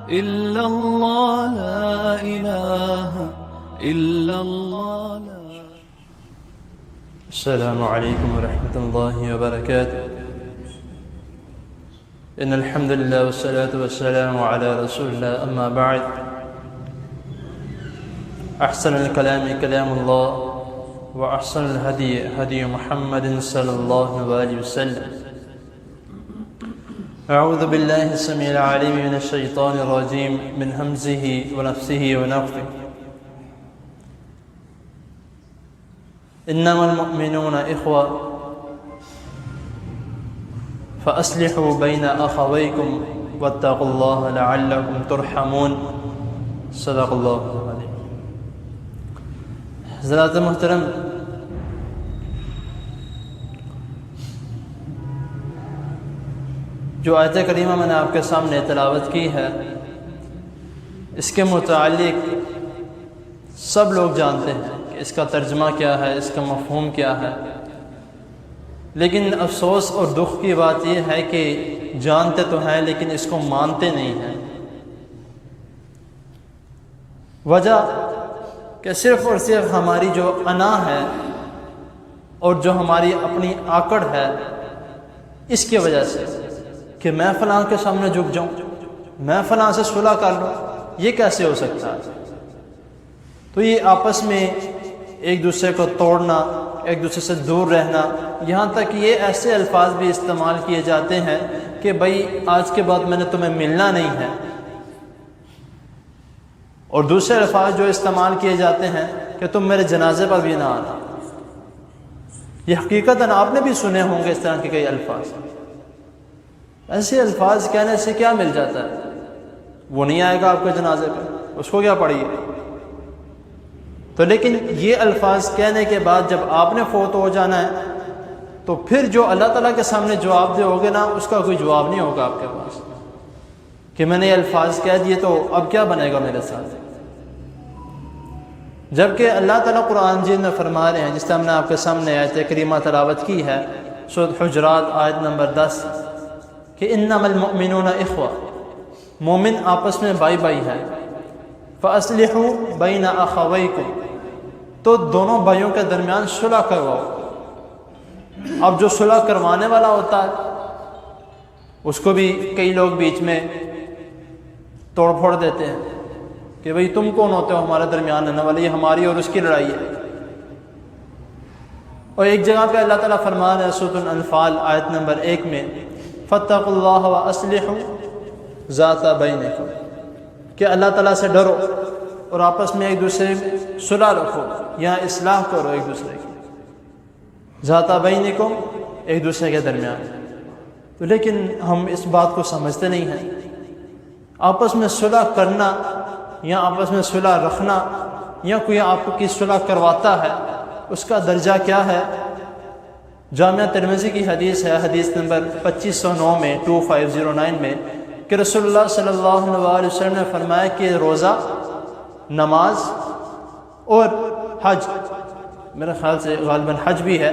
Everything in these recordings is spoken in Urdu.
إلا الله لا إله إلا الله السلام عليكم ورحمة الله وبركاته. إن الحمد لله والصلاة والسلام على رسول الله، أما بعد. أحسن الكلام كلام الله، وأحسن الهدي هدي محمد صلى الله عليه وسلم. أعوذ بالله السميع العليم من الشيطان الرجيم، من همزه ونفسه ونفثه. إنما المؤمنون إخوة فأصلحوا بين أخويكم واتقوا الله لعلكم ترحمون. صدق اللہ العظیم. حضرات محترم، جو آیت کریمہ میں نے آپ کے سامنے تلاوت کی ہے، اس کے متعلق سب لوگ جانتے ہیں کہ اس کا ترجمہ کیا ہے، اس کا مفہوم کیا ہے، لیکن افسوس اور دکھ کی بات یہ ہے کہ جانتے تو ہیں لیکن اس کو مانتے نہیں ہیں. وجہ کہ صرف اور صرف ہماری جو انا ہے اور جو ہماری اپنی آکڑ ہے، اس کی وجہ سے کہ میں فلاں کے سامنے جھک جاؤں، میں فلاں سے صلح کر لوں، یہ کیسے ہو سکتا ہے؟ تو یہ آپس میں ایک دوسرے کو توڑنا، ایک دوسرے سے دور رہنا، یہاں تک یہ ایسے الفاظ بھی استعمال کیے جاتے ہیں کہ بھائی آج کے بعد میں نے تمہیں ملنا نہیں ہے. اور دوسرے الفاظ جو استعمال کیے جاتے ہیں کہ تم میرے جنازے پر بھی نہ آنا. یہ حقیقتاً آپ نے بھی سنے ہوں گے اس طرح کے کئی الفاظ. ایسے الفاظ کہنے سے کیا مل جاتا ہے؟ وہ نہیں آئے گا آپ کے جنازے پہ، اس کو کیا پڑی ہے؟ تو لیکن یہ الفاظ کہنے کے بعد جب آپ نے فوت ہو جانا ہے تو پھر جو اللہ تعالیٰ کے سامنے جواب دے ہوگے نا، اس کا کوئی جواب نہیں ہوگا آپ کے پاس کہ میں نے یہ الفاظ کہہ دیے تو اب کیا بنے گا میرے ساتھ. جبکہ اللہ تعالیٰ قرآن مجید میں فرما رہے ہیں، جس طرح ہم نے آپ کے سامنے آیت کریمہ تلاوت کی ہے، سورۃ حجرات آیت نمبر 10، کہ انما المؤمنون اخوہ، مومن آپس میں بھائی بھائی ہے. فاصلحوا بین اخویکم، تو دونوں بھائیوں کے درمیان صلح کرواؤ. اب جو صلح کروانے والا ہوتا ہے اس کو بھی کئی لوگ بیچ میں توڑ پھوڑ دیتے ہیں کہ بھئی تم کون ہوتے ہو ہمارے درمیان رہنے والے، یہ ہماری اور اس کی لڑائی ہے. اور ایک جگہ پہ اللہ تعالیٰ فرما رہے ہیں سورۃ الانفال آیت نمبر 1 میں، فاتقوا اللہ واصلحوا ذات بینکم، کہ اللہ تعالیٰ سے ڈرو اور آپس میں ایک دوسرے صلح رکھو یا اصلاح کرو ایک دوسرے کی. ذات بینکم، ایک دوسرے کے درمیان. تو لیکن ہم اس بات کو سمجھتے نہیں ہیں. آپس میں صلح کرنا یا آپس میں صلح رکھنا یا کوئی آپ کی صلح کرواتا ہے، اس کا درجہ کیا ہے؟ جامعہ ترمذی کی حدیث ہے، حدیث نمبر 2509 میں 2509 میں، کہ رسول اللہ صلی اللہ علیہ وسلم نے فرمایا کہ روزہ، نماز اور حج، میرے خیال سے غالباً حج بھی ہے،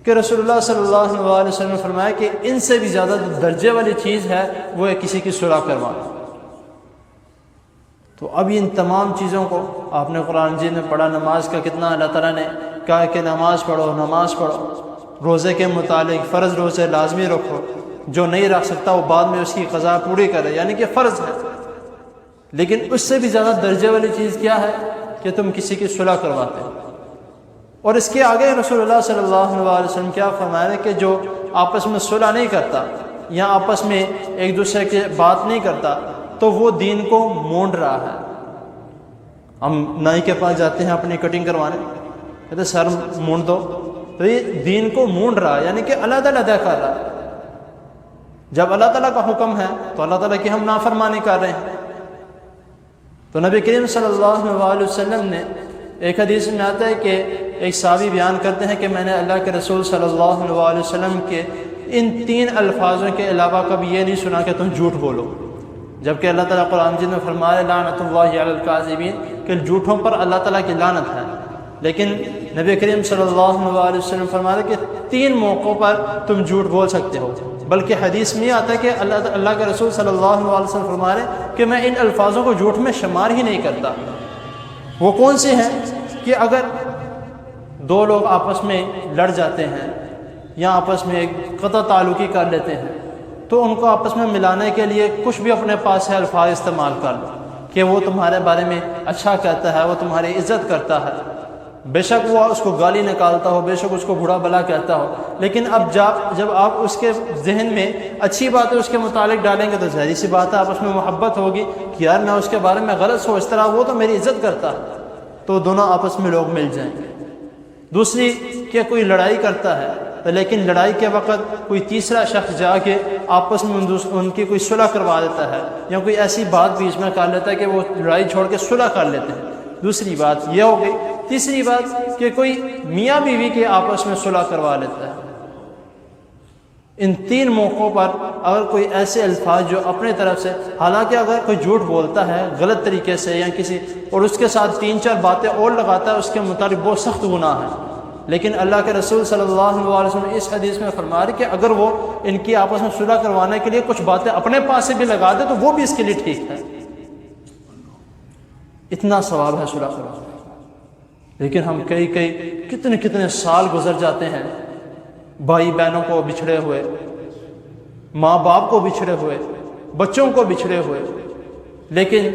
کہ رسول اللہ صلی اللہ علیہ وسلم نے فرمایا کہ ان سے بھی زیادہ درجے والی چیز ہے وہ ہے کسی کی صلح کروانا. تو اب ان تمام چیزوں کو آپ نے قرآن مجید میں پڑھا. نماز کا کتنا اللہ تعالیٰ نے کہا کہ نماز پڑھو، نماز پڑھو. روزے کے متعلق فرض روزے لازمی رکھو، جو نہیں رکھ سکتا وہ بعد میں اس کی قضا پوری کرے، یعنی کہ فرض ہے. لیکن اس سے بھی زیادہ درجے والی چیز کیا ہے کہ تم کسی کی صلح کرواتے ہو. اور اس کے آگے رسول اللہ صلی اللہ علیہ وسلم کیا فرمایا کہ جو آپس میں صلح نہیں کرتا یا آپس میں ایک دوسرے کی بات نہیں کرتا تو وہ دین کو مونڈ رہا ہے. ہم نائی کے پاس جاتے ہیں اپنی کٹنگ کروانے، کہتے سر مونڈ دو، تو یہ دین کو مونڈ رہا ہے، یعنی کہ علیحدہ علیحدہ کر رہا ہے. جب اللہ تعالیٰ کا حکم ہے تو اللہ تعالیٰ کی ہم نافرمانی کر رہے ہیں. تو نبی کریم صلی اللہ علیہ وسلم نے ایک حدیث میں آتا ہے کہ ایک صحابی بیان کرتے ہیں کہ میں نے اللہ کے رسول صلی اللہ علیہ وسلم کے ان 3 الفاظوں کے علاوہ کبھی یہ نہیں سنا کہ تم جھوٹ بولو. جبکہ اللہ تعالیٰ قرآن مجید میں فرما رہے لعنت اللہ علی الکاذبین، کہ جھوٹوں پر اللہ تعالیٰ کی لعنت ہے. لیکن نبی کریم صلی اللہ علیہ وسلم فرما رہے کہ 3 موقعوں پر تم جھوٹ بول سکتے ہو. بلکہ حدیث میں آتا ہے کہ اللہ کے رسول صلی اللہ علیہ وسلم فرما رہے ہیں کہ میں ان الفاظوں کو جھوٹ میں شمار ہی نہیں کرتا۔ وہ کون سے ہیں کہ اگر دو لوگ آپس میں لڑ جاتے ہیں یا آپس میں ایک قطع تعلقی کر لیتے ہیں تو ان کو آپس میں ملانے کے لیے کچھ بھی اپنے پاس ہے الفاظ استعمال کر لو کہ وہ تمہارے بارے میں اچھا کہتا ہے، وہ تمہاری عزت کرتا ہے، بے شک وہ اس کو گالی نکالتا ہو، بے شک اس کو برا بھلا کہتا ہو، لیکن اب جب آپ اس کے ذہن میں اچھی باتیں اس کے متعلق ڈالیں گے تو ظاہری سی بات ہے آپس میں محبت ہوگی کہ یار میں اس کے بارے میں غلط سوچتا رہا، وہ تو میری عزت کرتا ہے، تو دونوں آپس میں لوگ مل جائیں گے۔ دوسری کہ کوئی لڑائی کرتا ہے لیکن لڑائی کے وقت کوئی تیسرا شخص جا کے آپس میں ان کی کوئی صلح کروا دیتا ہے یا کوئی ایسی بات بیچ میں کر لیتا ہے کہ وہ لڑائی چھوڑ کے صلح کر لیتے ہیں، دوسری بات یہ ہو گئی۔ تیسری بات کہ کوئی میاں بیوی کے آپس میں صلح کروا لیتا ہے۔ ان تین موقعوں پر اگر کوئی ایسے الفاظ جو اپنے طرف سے، حالانکہ اگر کوئی جھوٹ بولتا ہے غلط طریقے سے یا کسی اور اس کے ساتھ 3-4 باتیں اور لگاتا ہے، اس کے مطابق بہت سخت گناہ ہے، لیکن اللہ کے رسول صلی اللہ علیہ وسلم اس حدیث میں فرما رہے کہ اگر وہ ان کی آپس میں صلح کروانے کے لیے کچھ باتیں اپنے پاس سے بھی لگا دے تو وہ بھی اس کے لیے ٹھیک ہے، اتنا ثواب ہے صلح کروانے۔ لیکن ہم کتنے سال گزر جاتے ہیں بھائی بہنوں کو بچھڑے ہوئے، ماں باپ کو بچھڑے ہوئے، بچوں کو بچھڑے ہوئے، لیکن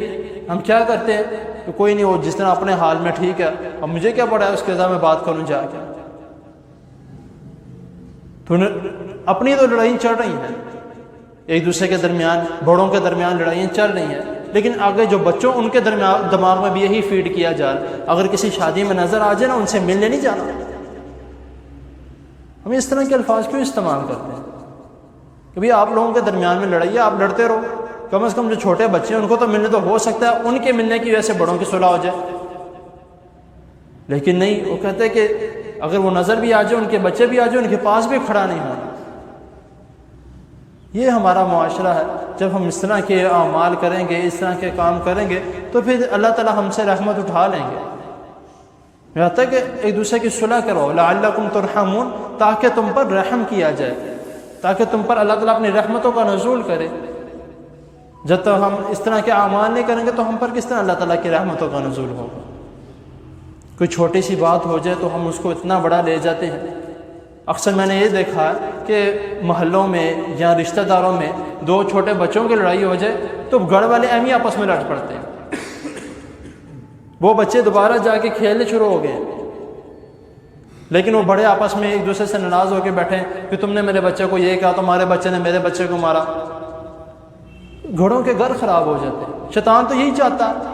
ہم کیا کرتے ہیں کہ کوئی نہیں، وہ جس طرح اپنے حال میں ٹھیک ہے، اب مجھے کیا پڑا ہے اس کے ساتھ میں بات کروں جا کے۔ تو اپنی تو لڑائیں چل رہی ہیں، ایک دوسرے کے درمیان، بڑوں کے درمیان لڑائیں چل رہی ہیں، لیکن آگے جو بچوں ان کے درمیان دماغ میں بھی یہی فیڈ کیا جا رہا ہے، اگر کسی شادی میں نظر آ جائے نا ان سے ملنے نہیں جانا۔ ہم اس طرح کے الفاظ کیوں استعمال کرتے ہیں کہ بھئی آپ لوگوں کے درمیان میں لڑائی ہے، آپ لڑتے رہو، کم از کم جو چھوٹے بچے ہیں ان کو تو ملنے تو ہو سکتا ہے، ان کے ملنے کی وجہ سے بڑوں کی صلح ہو جائے، لیکن نہیں، وہ کہتے ہیں کہ اگر وہ نظر بھی آ جائے، ان کے بچے بھی آ جائے، ان کے پاس بھی کھڑا نہیں ہونا۔ یہ ہمارا معاشرہ ہے۔ جب ہم اس طرح کے اعمال کریں گے، اس طرح کے کام کریں گے تو پھر اللہ تعالی ہم سے رحمت اٹھا لیں گے۔ یہاں تک کہ ایک دوسرے کی صلح کرو، لعلکم ترحمون، تاکہ تم پر رحم کیا جائے، تاکہ تم پر اللہ تعالیٰ اپنی رحمتوں کا نزول کرے۔ جب تک ہم اس طرح کے اعمال نہیں کریں گے تو ہم پر کس طرح اللہ تعالیٰ کی رحمتوں کا نزول ہوگا؟ کوئی چھوٹی سی بات ہو جائے تو ہم اس کو اتنا بڑا لے جاتے ہیں۔ اکثر میں نے یہ دیکھا ہے کہ محلوں میں یا رشتہ داروں میں دو چھوٹے بچوں کی لڑائی ہو جائے تو گھر والے اہم ہی آپس میں لڑ پڑتے ہیں، وہ بچے دوبارہ جا کے کھیلنے شروع ہو گئے، لیکن وہ بڑے آپس میں ایک دوسرے سے ناراض ہو کے بیٹھے کہ تم نے میرے بچے کو یہ کہا، تمہارے بچے نے میرے بچے کو مارا۔ گھروں کے گھر خراب ہو جاتے ہیں، شیطان تو یہی چاہتا ہے۔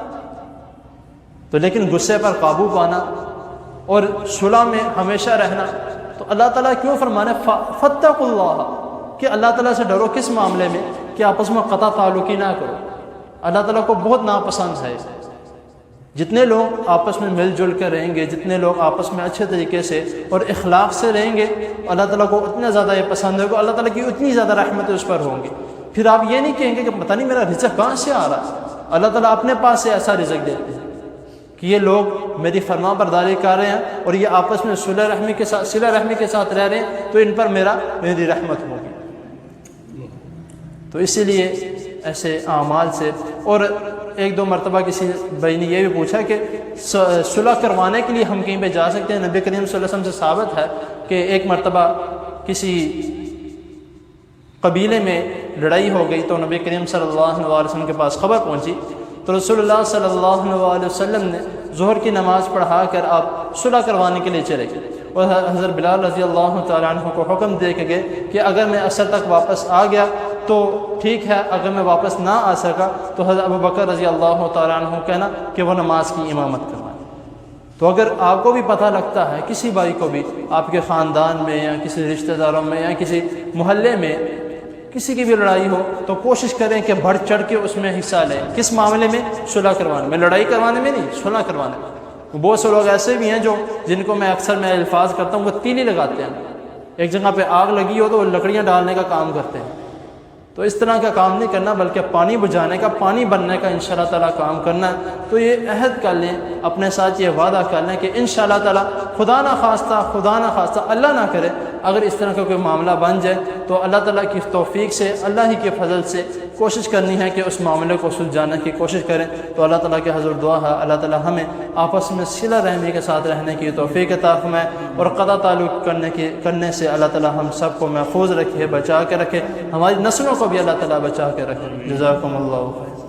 تو لیکن غصے پر قابو پانا اور صلح میں ہمیشہ رہنا، تو اللہ تعالیٰ کیوں فرمانا فاتقوا اللہ، کہ اللہ تعالیٰ سے ڈرو کس معاملے میں کہ آپس میں قطع تعلقی نہ کرو۔ اللہ تعالیٰ کو بہت ناپسند ہے جتنے لوگ آپس میں مل جل کر رہیں گے، جتنے لوگ آپس میں اچھے طریقے سے اور اخلاق سے رہیں گے، اللہ تعالیٰ کو اتنا زیادہ یہ پسند ہوگا، اللہ تعالیٰ کی اتنی زیادہ رحمت اس پر ہوں گی۔ پھر آپ یہ نہیں کہیں گے کہ پتہ نہیں میرا رزق کہاں سے آ رہا ہے، اللہ تعالیٰ اپنے پاس سے ایسا رزق دیتے ہیں کہ یہ لوگ میری فرما برداری کر رہے ہیں اور یہ آپس میں صلہ رحمی کے ساتھ رہ رہے ہیں، تو ان پر میری رحمت ہوگی۔ تو اسی لیے ایسے اعمال سے، اور ایک دو مرتبہ کسی بھائی نے یہ بھی پوچھا کہ صلح کروانے کے لیے ہم کہیں پہ جا سکتے ہیں؟ نبی کریم صلی اللہ علیہ وسلم سے ثابت ہے کہ ایک مرتبہ کسی قبیلے میں لڑائی ہو گئی تو نبی کریم صلی اللہ علیہ وسلم کے پاس خبر پہنچی، تو رسول اللہ صلی اللہ علیہ وسلم نے ظہر کی نماز پڑھا کر آپ صلح کروانے کے لیے چلے گئے، اور حضرت بلال رضی اللہ تعالیٰ عنہ کو حکم دے کے گئے کہ اگر میں عصر تک واپس آ گیا تو ٹھیک ہے، اگر میں واپس نہ آ سکا تو حضرت ابو بکر رضی اللہ تعالیٰ عنہ کہنا کہ وہ نماز کی امامت کروائیں۔ تو اگر آپ کو بھی پتہ لگتا ہے، کسی بھائی کو بھی آپ کے خاندان میں یا کسی رشتہ داروں میں یا کسی محلے میں کسی کی بھی لڑائی ہو، تو کوشش کریں کہ بڑھ چڑھ کے اس میں حصہ لیں۔ کس معاملے میں؟ صلح کروانے میں، لڑائی کروانے میں نہیں، صلح کروانے میں۔ بہت سے لوگ ایسے بھی ہیں جن کو میں اکثر الفاظ کرتا ہوں، وہ تیلی لگاتے ہیں، ایک جگہ پہ آگ لگی ہو تو وہ لکڑیاں ڈالنے کا کام کرتے ہیں۔ تو اس طرح کا کام نہیں کرنا، بلکہ پانی بجھانے کا، پانی بننے کا انشاءاللہ تعالیٰ کام کرنا ہے۔ تو یہ عہد کر لیں اپنے ساتھ، یہ وعدہ کر لیں کہ انشاءاللہ تعالیٰ خدا نہ خواستہ اللہ نہ کرے اگر اس طرح کا کوئی معاملہ بن جائے تو اللہ تعالیٰ کی توفیق سے، اللہ ہی کے فضل سے کوشش کرنی ہے کہ اس معاملے کو سلجھانے کی کوشش کریں۔ تو اللہ تعالیٰ کے حضور دعا ہے اللہ تعالیٰ ہمیں آپس میں صلہ رحمی کے ساتھ رہنے کی توفیق عطا فرمائے، اور قطع تعلق کرنے سے اللہ تعالیٰ ہم سب کو محفوظ رکھے، بچا کے رکھے، ہماری نسلوں کو بھی اللہ تعالیٰ بچا کے رکھے۔ جزاکم اللہ خیر۔